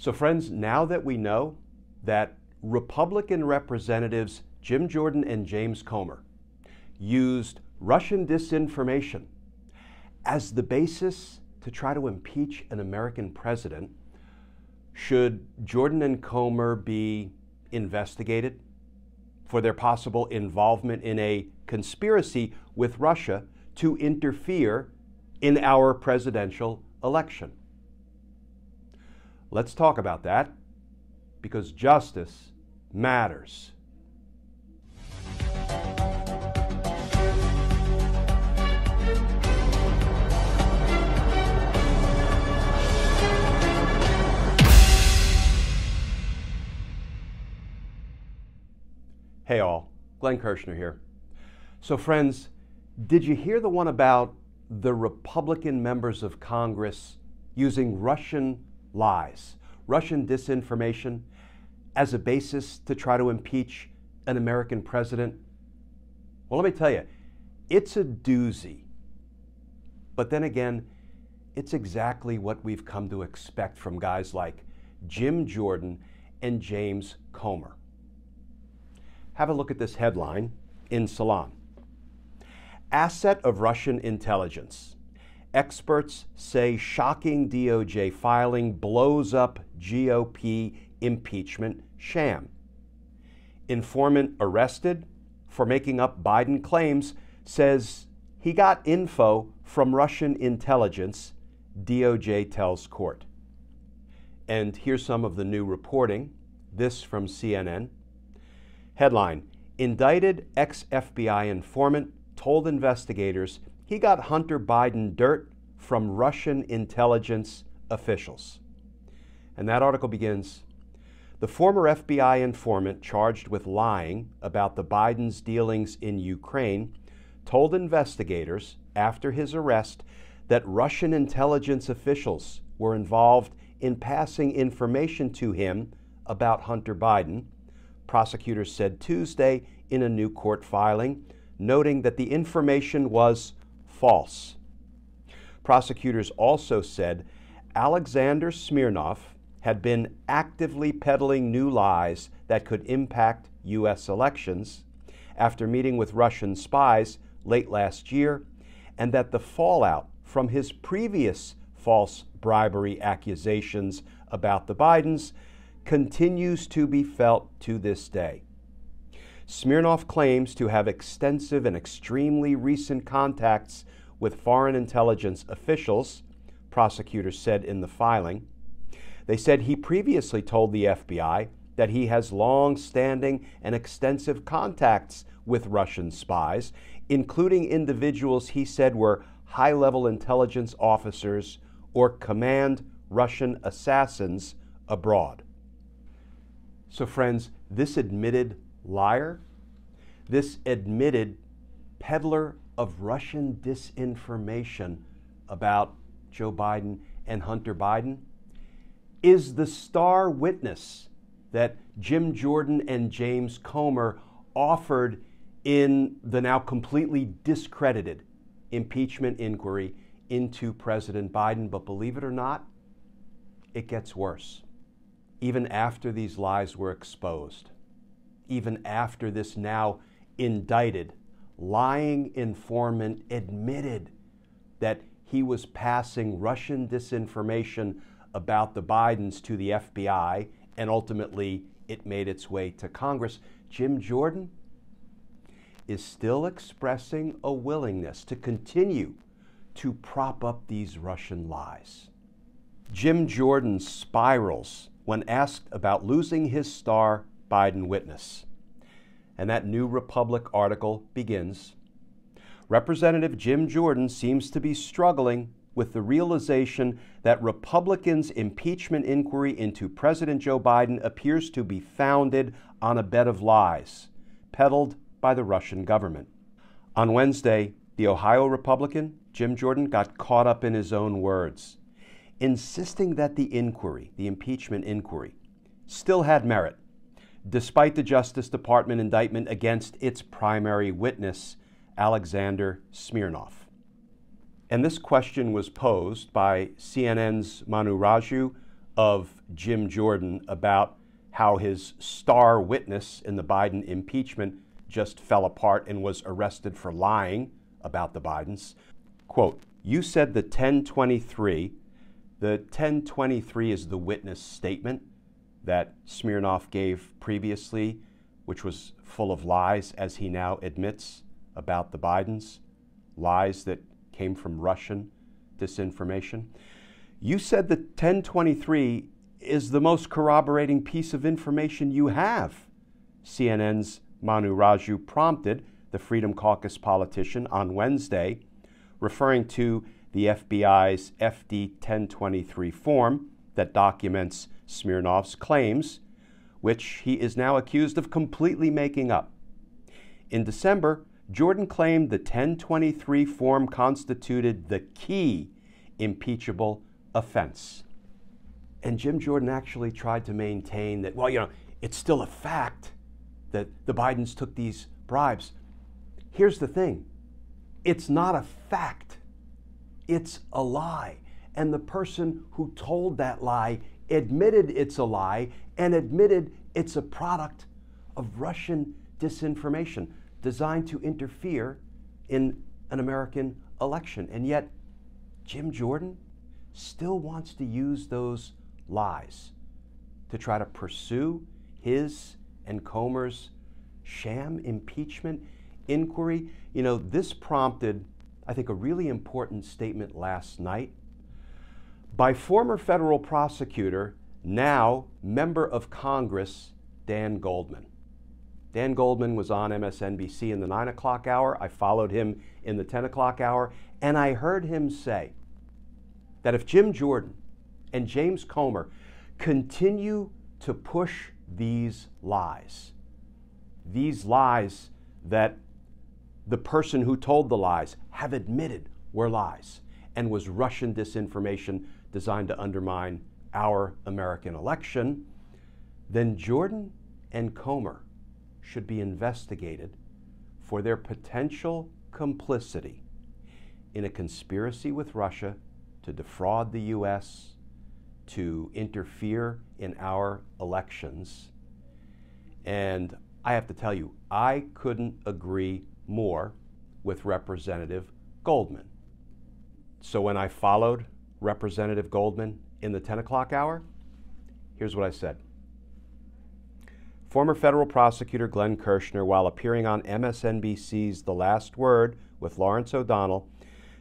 So friends, now that we know that Republican Representatives Jim Jordan and James Comer used Russian disinformation as the basis to try to impeach an American president, should Jordan and Comer be investigated for their possible involvement in a conspiracy with Russia to interfere in our presidential election? Let's talk about that, because justice matters. Hey all, Glenn Kirshner here. So friends, did you hear the one about the Republican members of Congress using Russian lies, Russian disinformation as a basis to try to impeach an American president? Well, let me tell you, it's a doozy. But then again, it's exactly what we've come to expect from guys like Jim Jordan and James Comer. Have a look at this headline in Salon. Asset of Russian intelligence. Experts say shocking DOJ filing blows up GOP impeachment sham. Informant arrested for making up Biden claims, says he got info from Russian intelligence, DOJ tells court. And here's some of the new reporting, this from CNN. Headline, indicted ex-FBI informant told investigators he got Hunter Biden dirt from Russian intelligence officials. And that article begins, the former FBI informant charged with lying about the Biden's dealings in Ukraine told investigators after his arrest that Russian intelligence officials were involved in passing information to him about Hunter Biden, prosecutors said Tuesday in a new court filing, noting that the information was false. Prosecutors also said Alexander Smirnov had been actively peddling new lies that could impact U.S. elections after meeting with Russian spies late last year, and that the fallout from his previous false bribery accusations about the Bidens continues to be felt to this day. Smirnov claims to have extensive and extremely recent contacts with foreign intelligence officials, prosecutors said in the filing. They said he previously told the FBI that he has long-standing and extensive contacts with Russian spies, including individuals he said were high-level intelligence officers or command Russian assassins abroad. So friends, this admitted liar, this admitted peddler of Russian disinformation about Joe Biden and Hunter Biden is the star witness that Jim Jordan and James Comer offered in the now completely discredited impeachment inquiry into President Biden. But believe it or not, it gets worse. Even after these lies were exposed, even after this now indicted, lying informant admitted that he was passing Russian disinformation about the Bidens to the FBI, and ultimately it made its way to Congress, Jim Jordan is still expressing a willingness to continue to prop up these Russian lies. Jim Jordan spirals when asked about losing his star Biden witness. And that New Republic article begins, Representative Jim Jordan seems to be struggling with the realization that Republicans' impeachment inquiry into President Joe Biden appears to be founded on a bed of lies peddled by the Russian government. On Wednesday, the Ohio Republican, Jim Jordan, got caught up in his own words, insisting that the inquiry, the impeachment inquiry, still had merit, despite the Justice Department indictment against its primary witness, Alexander Smirnov. And this question was posed by CNN's Manu Raju of Jim Jordan about how his star witness in the Biden impeachment just fell apart and was arrested for lying about the Bidens. Quote, you said the 1023 is the witness statement that Smirnov gave previously, which was full of lies, as he now admits, about the Bidens, lies that came from Russian disinformation. You said that 1023 is the most corroborating piece of information you have. CNN's Manu Raju prompted the Freedom Caucus politician on Wednesday, referring to the FBI's FD 1023 form that documents Smirnov's claims, which he is now accused of completely making up. In December, Jordan claimed the 1023 form constituted the key impeachable offense. And Jim Jordan actually tried to maintain that, well, it's still a fact that the Bidens took these bribes. Here's the thing. It's not a fact. It's a lie. And the person who told that lie admitted it's a lie and admitted it's a product of Russian disinformation designed to interfere in an American election. And yet, Jim Jordan still wants to use those lies to try to pursue his and Comer's sham impeachment inquiry. This prompted, I think, a really important statement last night by former federal prosecutor, now member of Congress, Dan Goldman. Dan Goldman was on MSNBC in the 9 o'clock hour. I followed him in the 10 o'clock hour, and I heard him say that if Jim Jordan and James Comer continue to push these lies that the person who told the lies have admitted were lies and was Russian disinformation designed to undermine our American election, then Jordan and Comer should be investigated for their potential complicity in a conspiracy with Russia to defraud the U.S., to interfere in our elections. And I have to tell you, I couldn't agree more with Representative Goldman. So when I followed Representative Goldman in the 10 o'clock hour, here's what I said. Former federal prosecutor Glenn Kirshner, while appearing on MSNBC's The Last Word with Lawrence O'Donnell,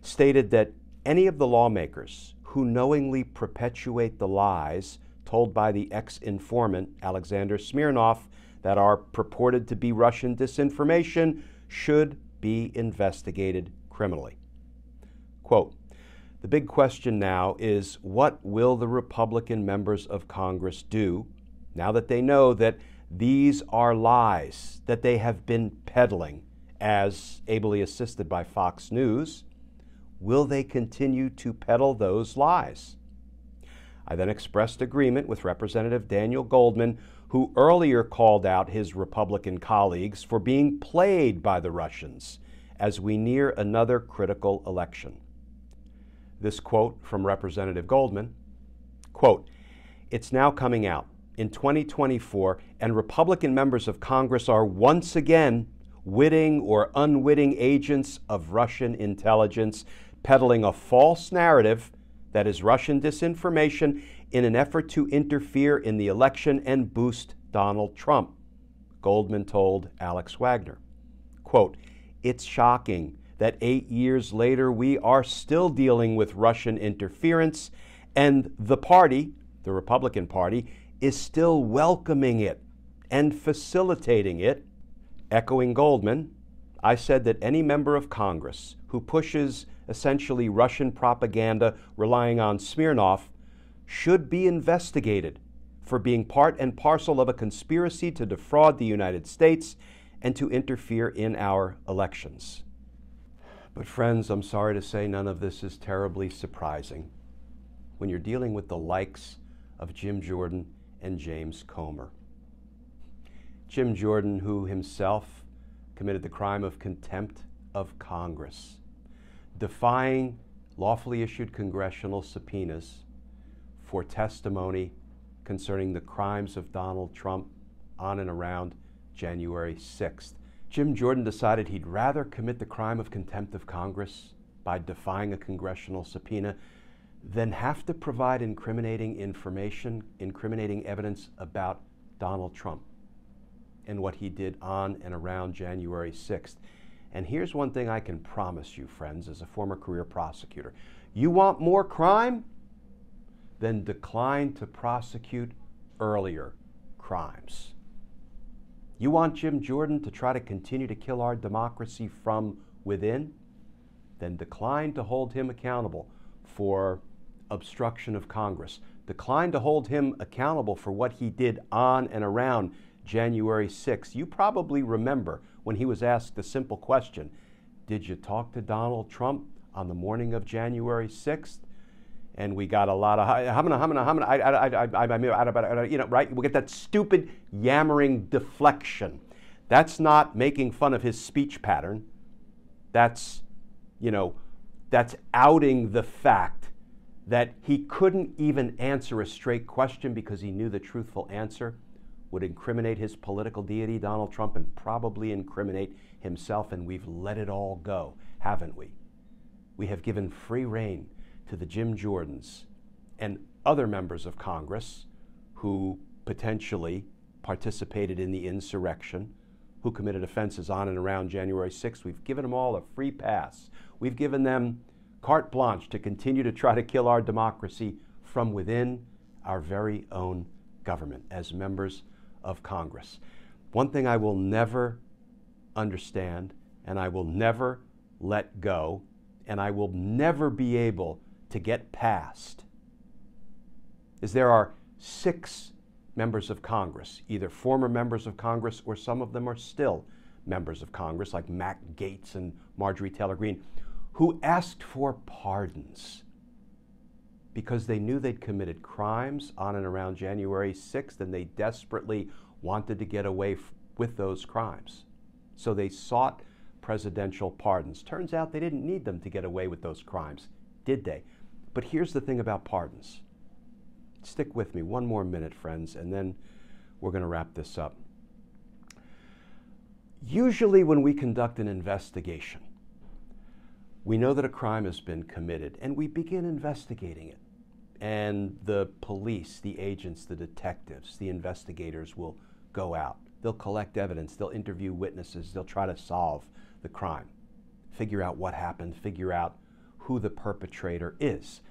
stated that any of the lawmakers who knowingly perpetuate the lies told by the ex-informant Alexander Smirnov that are purported to be Russian disinformation should be investigated criminally. Quote, the big question now is, what will the Republican members of Congress do now that they know that these are lies that they have been peddling, as ably assisted by Fox News? Will they continue to peddle those lies? I then expressed agreement with Representative Daniel Goldman, who earlier called out his Republican colleagues for being played by the Russians as we near another critical election. This quote from Representative Goldman, quote, it's now coming out in 2024, and Republican members of Congress are once again witting or unwitting agents of Russian intelligence, peddling a false narrative that is Russian disinformation in an effort to interfere in the election and boost Donald Trump, Goldman told Alex Wagner. Quote, it's shocking that 8 years later we are still dealing with Russian interference and the party, the Republican Party, is still welcoming it and facilitating it. Echoing Goldman, I said that any member of Congress who pushes essentially Russian propaganda relying on Smirnov should be investigated for being part and parcel of a conspiracy to defraud the United States and to interfere in our elections. But friends, I'm sorry to say none of this is terribly surprising when you're dealing with the likes of Jim Jordan and James Comer. Jim Jordan, who himself committed the crime of contempt of Congress, defying lawfully issued congressional subpoenas for testimony concerning the crimes of Donald Trump on and around January 6th. Jim Jordan decided he'd rather commit the crime of contempt of Congress by defying a congressional subpoena than have to provide incriminating information, incriminating evidence about Donald Trump and what he did on and around January 6th. And here's one thing I can promise you, friends, as a former career prosecutor. You want more crime? Then decline to prosecute earlier crimes. You want Jim Jordan to try to continue to kill our democracy from within? Then decline to hold him accountable for obstruction of Congress. Decline to hold him accountable for what he did on and around January 6th. You probably remember when he was asked the simple question, did you talk to Donald Trump on the morning of January 6th? And we got a lot of, right? We get that stupid yammering deflection. That's not making fun of his speech pattern. That's, that's outing the fact that he couldn't even answer a straight question because he knew the truthful answer would incriminate his political deity, Donald Trump, and probably incriminate himself. And we've let it all go, haven't we? We have given free rein to the Jim Jordans and other members of Congress who potentially participated in the insurrection, who committed offenses on and around January 6th. We've given them all a free pass. We've given them carte blanche to continue to try to kill our democracy from within our very own government as members of Congress. One thing I will never understand, and I will never let go, and I will never be able to get past, is there are 6 members of Congress, either former members of Congress or some of them are still members of Congress, like Matt Gaetz and Marjorie Taylor Greene, who asked for pardons because they knew they'd committed crimes on and around January 6th and they desperately wanted to get away with those crimes. So they sought presidential pardons. Turns out they didn't need them to get away with those crimes, did they? But here's the thing about pardons. Stick with me one more minute, friends, and then we're going to wrap this up. Usually when we conduct an investigation, we know that a crime has been committed and we begin investigating it. And the police, the agents, the detectives, the investigators will go out. They'll collect evidence, they'll interview witnesses, they'll try to solve the crime, figure out what happened, figure out who the perpetrator is.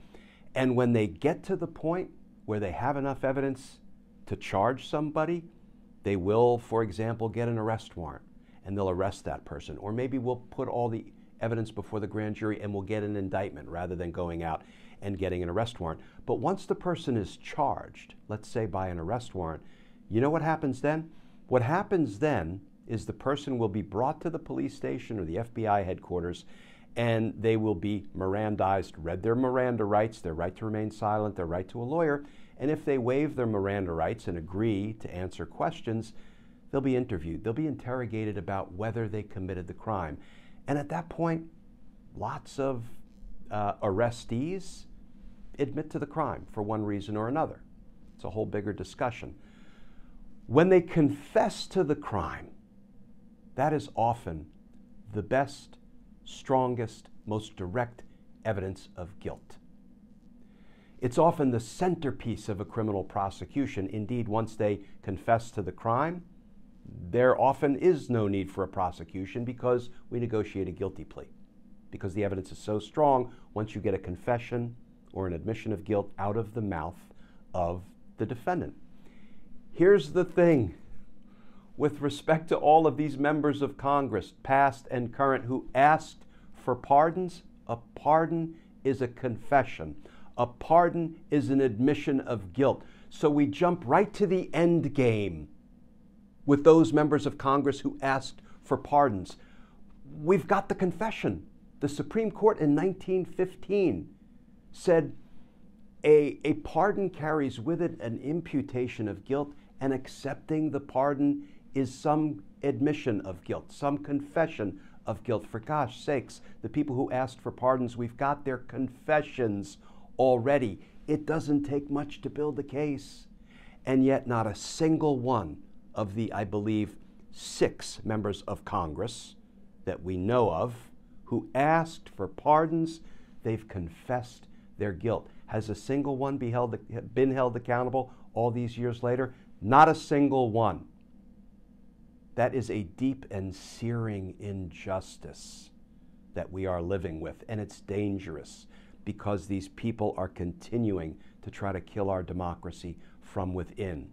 And when they get to the point where they have enough evidence to charge somebody, they will, for example, get an arrest warrant and they'll arrest that person. Or maybe we'll put all the evidence before the grand jury and we'll get an indictment rather than going out and getting an arrest warrant. But once the person is charged, let's say by an arrest warrant, you know what happens then? What happens then is the person will be brought to the police station or the FBI headquarters and they will be Mirandized, read their Miranda rights, their right to remain silent, their right to a lawyer, and if they waive their Miranda rights and agree to answer questions, they'll be interviewed. They'll be interrogated about whether they committed the crime. And at that point, lots of arrestees admit to the crime for one reason or another. It's a whole bigger discussion. When they confess to the crime, that is often the best, strongest, most direct evidence of guilt. It's often the centerpiece of a criminal prosecution. Indeed, once they confess to the crime, there often is no need for a prosecution because we negotiate a guilty plea. Because the evidence is so strong, once you get a confession or an admission of guilt out of the mouth of the defendant. Here's the thing. With respect to all of these members of Congress, past and current, who asked for pardons, a pardon is a confession. A pardon is an admission of guilt. So we jump right to the end game with those members of Congress who asked for pardons. We've got the confession. The Supreme Court in 1915 said a pardon carries with it an imputation of guilt, and accepting the pardon is some admission of guilt, some confession of guilt. For gosh sakes, the people who asked for pardons, we've got their confessions already. It doesn't take much to build a case. And yet not a single one of the, I believe, 6 members of Congress that we know of who asked for pardons, they've confessed their guilt. Has a single one been held accountable all these years later? Not a single one. That is a deep and searing injustice that we are living with, and it's dangerous because these people are continuing to try to kill our democracy from within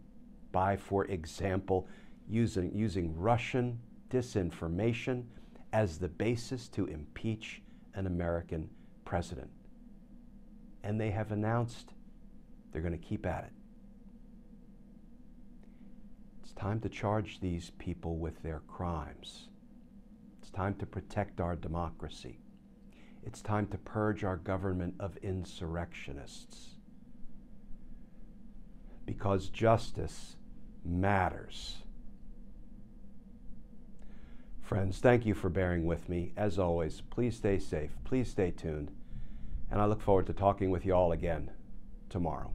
by, for example, using Russian disinformation as the basis to impeach an American president. And they have announced they're going to keep at it. It's time to charge these people with their crimes. It's time to protect our democracy. It's time to purge our government of insurrectionists. Because justice matters. Friends, thank you for bearing with me. As always, please stay safe, please stay tuned, and I look forward to talking with you all again tomorrow.